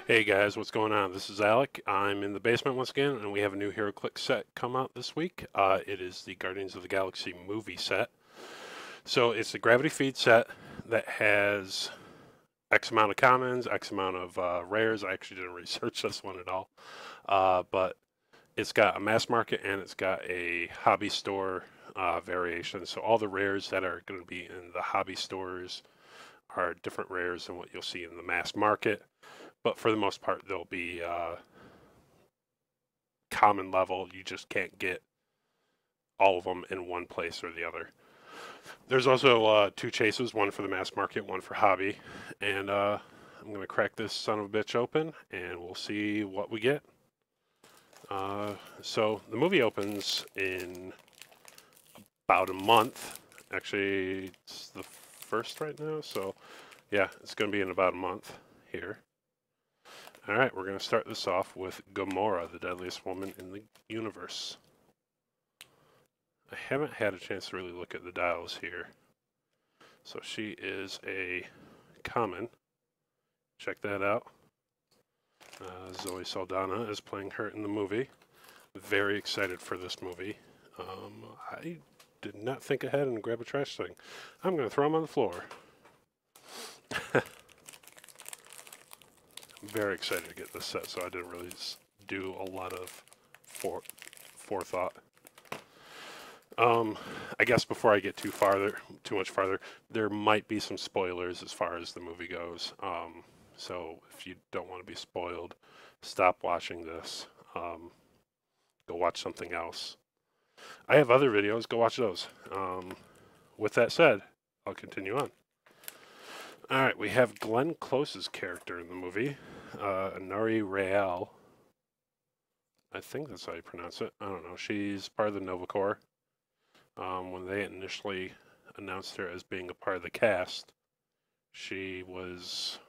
Hey guys, what's going on? This is Alec. I'm in the basement once again, and we have a new Heroclix set come out this week. It is the Guardians of the Galaxy movie set. So it's a gravity feed set that has X amount of commons, X amount of rares. I actually didn't research this one at all, but it's got a mass market and it's got a hobby store variation. So all the rares that are going to be in the hobby stores are different rares than what you'll see in the mass market. But for the most part, they'll be common level. You just can't get all of them in one place or the other. There's also two chases, one for the mass market, one for hobby. And I'm going to crack this son of a bitch open and we'll see what we get. So the movie opens in about a month. Actually, it's the first right now. So yeah, it's going to be in about a month here. All right, we're going to start this off with Gamora, the deadliest woman in the universe. I haven't had a chance to really look at the dials here. So she is a common. Check that out. Zoe Saldana is playing her in the movie. Very excited for this movie. I did not think ahead and grab a trash thing. I'm going to throw them on the floor. I'm very excited to get this set, so I didn't really do a lot of forethought. I guess before I get too much farther, there might be some spoilers as far as the movie goes. So if you don't want to be spoiled, stop watching this. Go watch something else. I have other videos. Go watch those. With that said, I'll continue on. All right, we have Glenn Close's character in the movie, Nari Real. I think that's how you pronounce it. I don't know. She's part of the Nova Corps. When they initially announced her as being a part of the cast, she was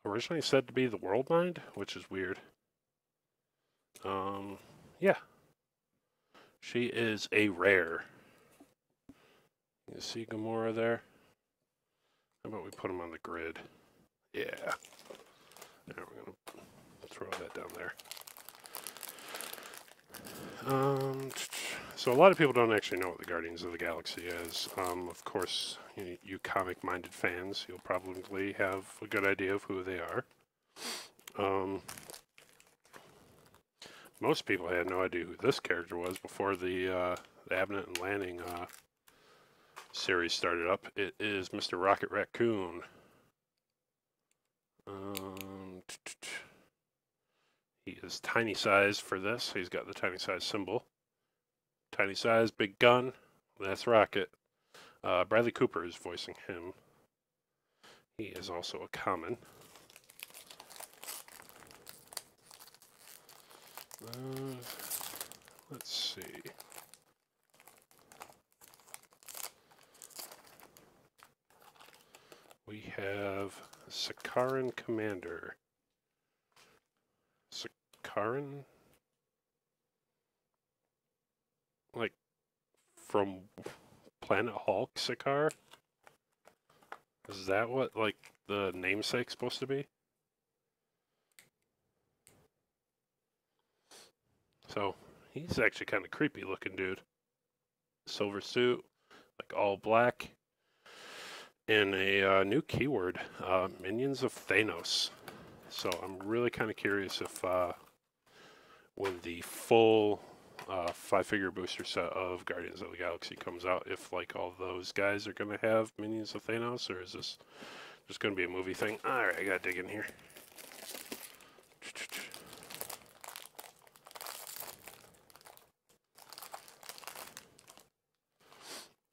originally said to be the World Mind, which is weird. Yeah. She is a rare. You see Gamora there? How about we put them on the grid? Yeah. Now we're going to throw that down there. So a lot of people don't actually know what the Guardians of the Galaxy is. Of course, you comic-minded fans, you'll probably have a good idea of who they are. Most people had no idea who this character was before the Abnett and Lanning series started up. It is Mr. Rocket Raccoon. He is tiny size for this. He's got the tiny size symbol. Tiny size, big gun. That's Rocket. Bradley Cooper is voicing him. He is also a common. Let's see. We have Sakaran Commander. Sakaran? Like from Planet Hulk, Sakaar? Is that what, like, the namesake's supposed to be? So, he's actually kind of creepy looking dude. Silver suit, like all black. And a new keyword, Minions of Thanos. So I'm really kind of curious if when the full 5-figure booster set of Guardians of the Galaxy comes out, if like all those guys are going to have Minions of Thanos, or is this just going to be a movie thing? All right, I got to dig in here.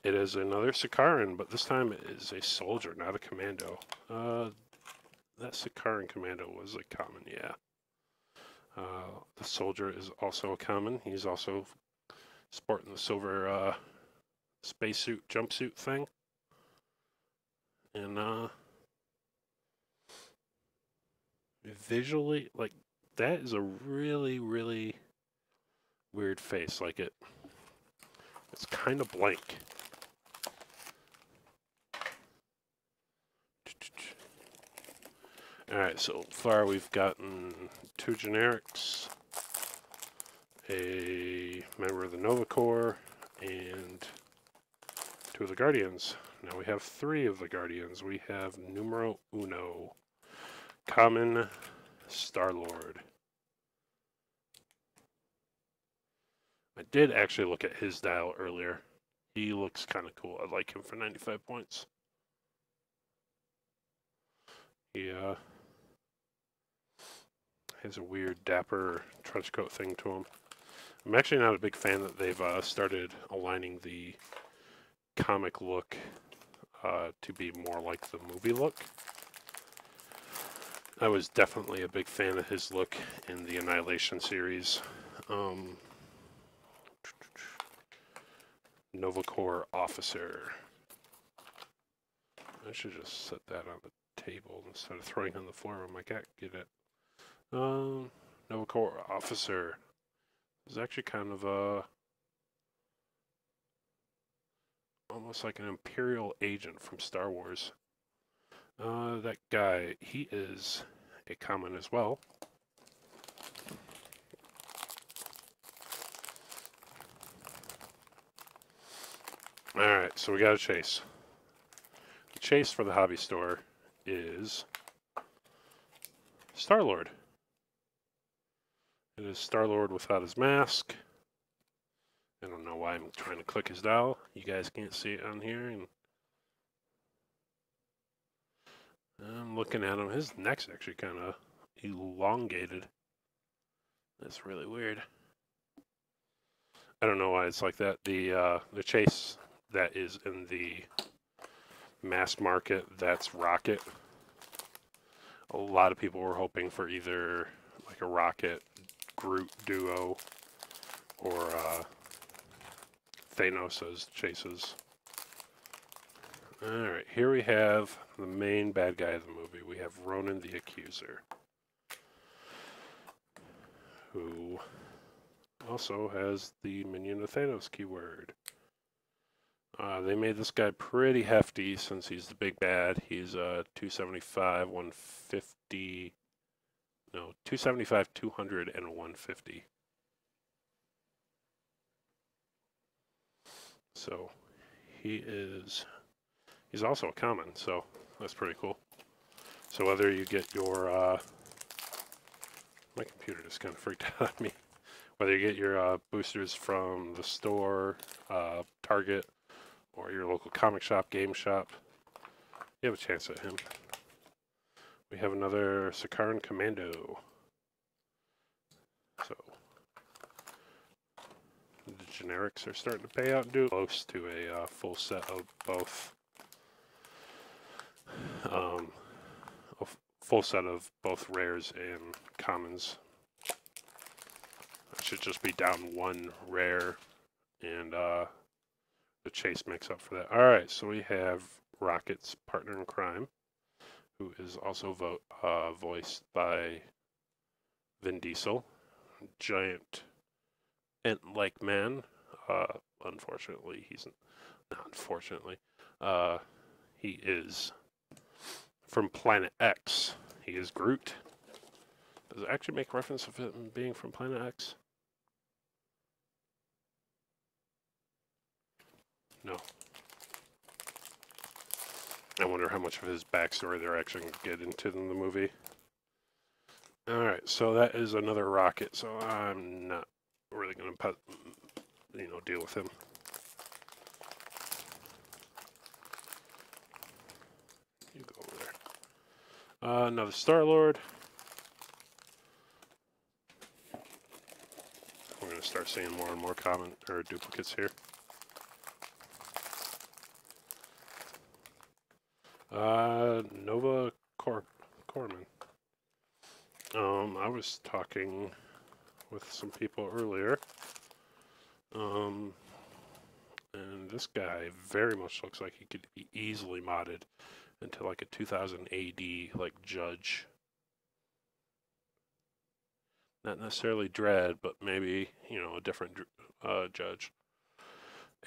It is another Sakaran, but this time it is a soldier, not a commando. That Sakaran commando was a common, yeah. The soldier is also a common. He's also sporting the silver spacesuit jumpsuit thing. And visually, like, that is a really, really weird face. Like, it's kind of blank. Alright, so far we've gotten 2 generics, a member of the Nova Corps, and 2 of the Guardians. Now we have 3 of the Guardians. We have numero uno, common Star-Lord. I did actually look at his dial earlier. He looks kind of cool. I like him for 95 points. He has a weird dapper trench coat thing to him. I'm actually not a big fan that they've started aligning the comic look to be more like the movie look. I was definitely a big fan of his look in the Annihilation series. Nova Corps officer. I should just set that on the table instead of throwing it on the floor when my cat can get it. Nova Corps officer. This is actually kind of almost like an Imperial agent from Star Wars. That guy, he is a common as well. Alright, so we got a chase. The chase for the hobby store is Star-Lord. It is Star-Lord without his mask. I don't know why I'm trying to click his dial. You guys can't see it on here. And I'm looking at him. His neck's actually kind of elongated. That's really weird. I don't know why it's like that. The chase that is in the mass market, that's Rocket. A lot of people were hoping for either like a Rocket Groot duo or Thanos' chases. Alright, here we have the main bad guy of the movie. We have Ronan the Accuser, who also has the minion of Thanos keyword. They made this guy pretty hefty since he's the big bad. He's 275, 150. No, 275, 200, and 150. So he's also a common, so that's pretty cool. So whether you get your my computer just kind of freaked out on me. Whether you get your boosters from the store, Target, or your local comic shop, game shop, you have a chance at him. We have another Sakaran Commando. So the generics are starting to pay out and do close to a full set of both. A full set of both rares and commons. I should just be down 1 rare, and the chase makes up for that. Alright, so we have Rocket's partner in crime, who is also voiced by Vin Diesel. Giant ant-like man. Unfortunately, he's not unfortunately. He is from Planet X. He is Groot. Does it actually make reference of him being from Planet X? No. I wonder how much of his backstory they're actually going to get into in the movie. Alright, so that is another Rocket, so I'm not really going to, deal with him. You go over there. Another Star-Lord. We're going to start seeing more and more common or duplicates here. Nova Corpsman. I was talking with some people earlier, and this guy very much looks like he could be easily modded into like a 2000 AD like Judge. Not necessarily Dread, but maybe, a different Judge.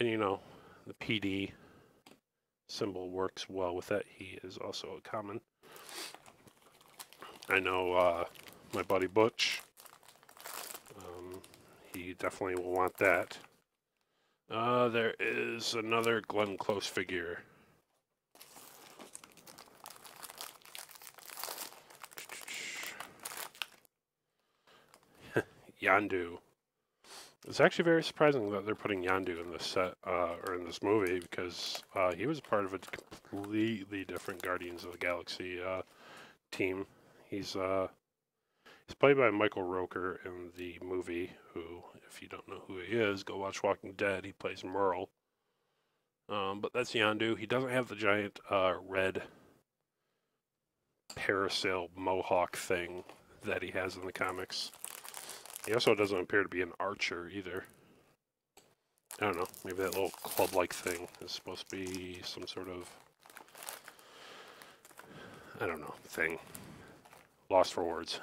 And, the PD symbol works well with that. He is also a common. I know my buddy Butch, he definitely will want that. There is another Glenn Close figure. Yondu. It's actually very surprising that they're putting Yondu in this set, or in this movie, because he was part of a completely different Guardians of the Galaxy team. He's played by Michael Rooker in the movie, who, if you don't know who he is, go watch Walking Dead. He plays Merle. But that's Yondu. He doesn't have the giant red parasail mohawk thing that he has in the comics. He also doesn't appear to be an archer either. I don't know, maybe that little club-like thing is supposed to be some sort of, I don't know, thing. Lost for words.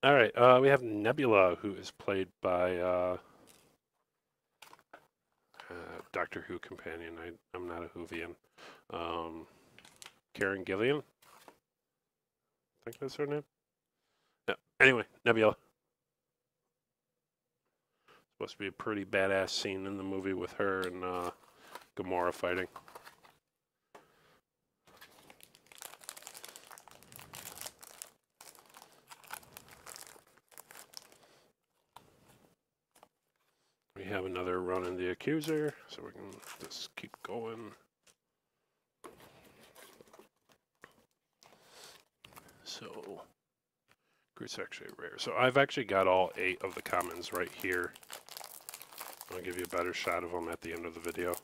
Alright, we have Nebula, who is played by Doctor Who companion. I'm not a Whovian. Karen Gillian? I think that's her name. Yeah. Anyway, Nebula. Supposed to be a pretty badass scene in the movie with her and Gamora fighting. We have another run in the Accuser, so we can just keep going. So, Groot's actually rare. So I've actually got all 8 of the commons right here. I'll give you a better shot of them at the end of the video.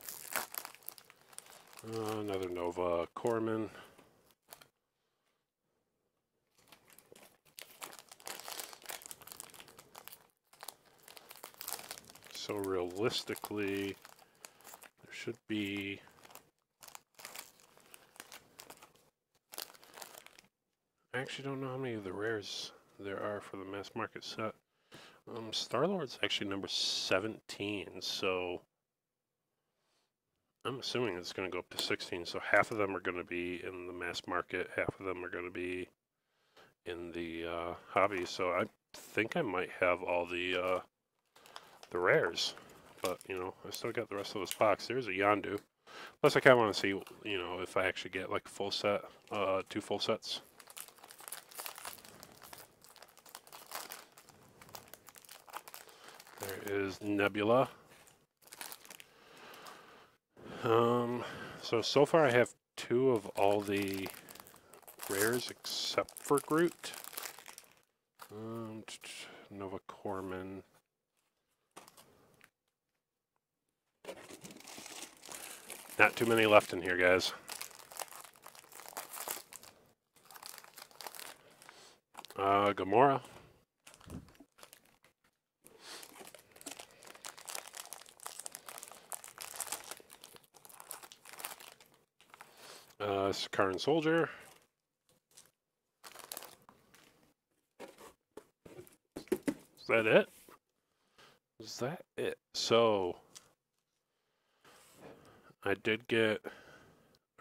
Another Nova Corpsman. So realistically, there should be... I actually don't know how many of the rares there are for the mass market set. Star-Lord's actually number 17, so I'm assuming it's going to go up to 16. So half of them are going to be in the mass market, half of them are going to be in the hobby. So I think I might have all the rares, but you know, I still got the rest of this box. There's a Yondu. Plus, I kind of want to see, you know, if I actually get like a full set, 2 full sets. There is Nebula. So far I have 2 of all the rares except for Groot. Nova Corpsman. Not too many left in here, guys. Gamora. Sakaran Soldier. Is that it? Is that it? So, I did get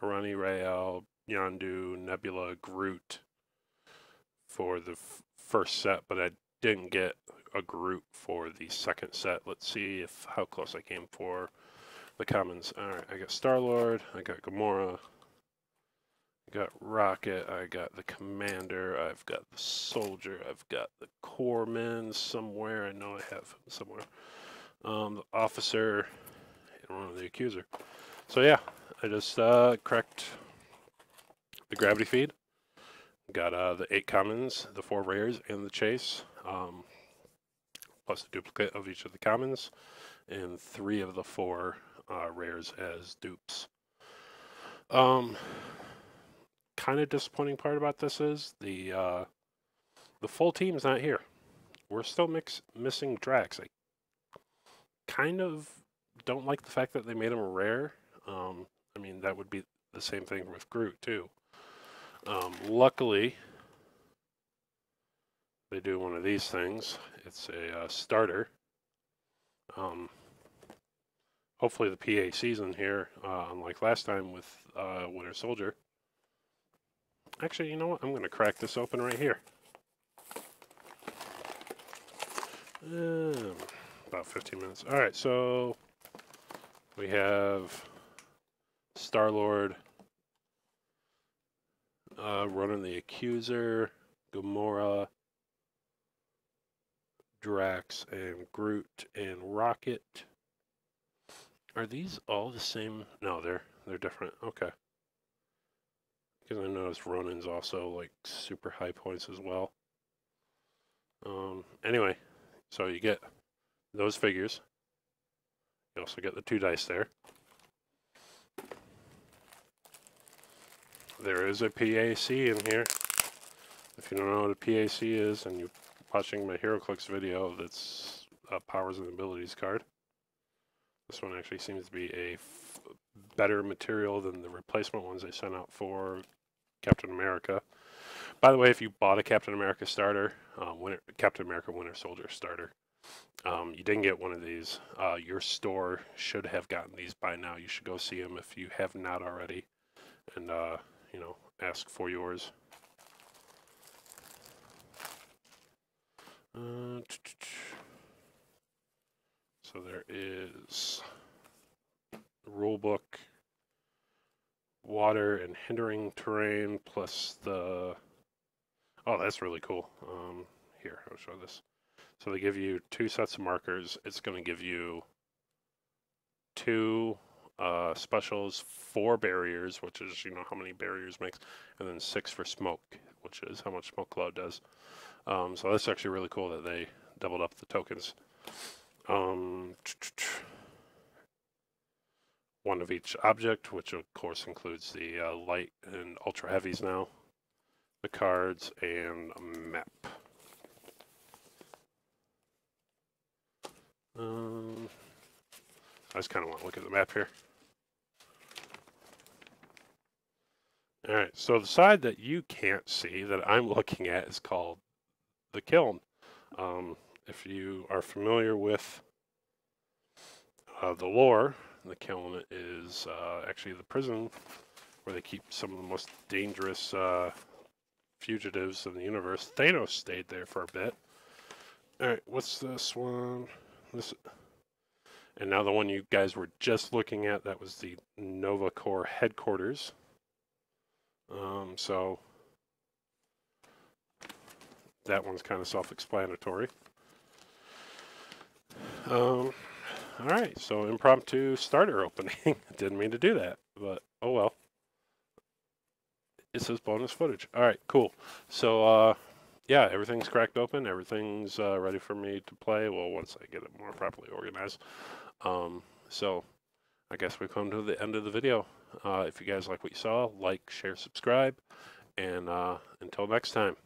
Arani Rael, Yondu, Nebula, Groot for the first set, but I didn't get a Groot for the second set. Let's see how close I came for the commons. Alright, I got Star-Lord, I got Gamora, I got Rocket, I got the Commander, I've got the Soldier, I've got the Corpsman somewhere. I know I have him somewhere. The Officer, and one of the Accuser. So yeah, I just cracked the gravity feed. Got the 8 commons, the 4 rares, and the chase. Plus a duplicate of each of the commons, and 3 of the 4 rares as dupes. Kind of disappointing part about this is the full team's not here. We're still missing Drax. I kind of don't like the fact that they made him a rare. I mean, that would be the same thing with Groot too. Luckily, they do one of these things. It's a starter. Hopefully the PA season here, unlike last time with Winter Soldier. Actually, you know what? I'm going to crack this open right here. About 15 minutes. All right, so we have Star-Lord running the Accuser, Gamora, Drax, and Groot, and Rocket. Are these all the same? No, they're different. Okay. Because I noticed Ronin's also like super high points as well. Anyway, so you get those figures. You also get the 2 dice there. There is a PAC in here. If you don't know what a PAC is and you're watching my Heroclix video, that's a Powers and Abilities card. This one actually seems to be a better material than the replacement ones they sent out for Captain America. By the way, if you bought a Captain America starter, Captain America Winter Soldier starter, you didn't get one of these, your store should have gotten these by now. You should go see them if you have not already, and you know, ask for yours. So there is the rule book, water and hindering terrain, plus the... Oh, that's really cool. Here, I'll show this. So they give you 2 sets of markers. It's going to give you 2 specials, 4 barriers, which is, you know, how many barriers makes, and then 6 for smoke, which is how much smoke cloud does. So that's actually really cool that they doubled up the tokens. 1 of each object, which of course includes the light and ultra heavies now, the cards, and a map. I just kind of want to look at the map here. All right, so the side that you can't see that I'm looking at is called the kiln. If you are familiar with the lore, the kiln is actually the prison where they keep some of the most dangerous fugitives in the universe. Thanos stayed there for a bit. All right, what's this one? This, and now the one you guys were just looking at, that was the Nova Corps headquarters. So that one's kind of self-explanatory. All right, so impromptu starter opening. Didn't mean to do that, but oh well. It says bonus footage. All right, cool. So yeah, everything's cracked open. Everything's ready for me to play. Well, once I get it more properly organized. So I guess we've come to the end of the video. If you guys like what you saw, like, share, subscribe, and until next time.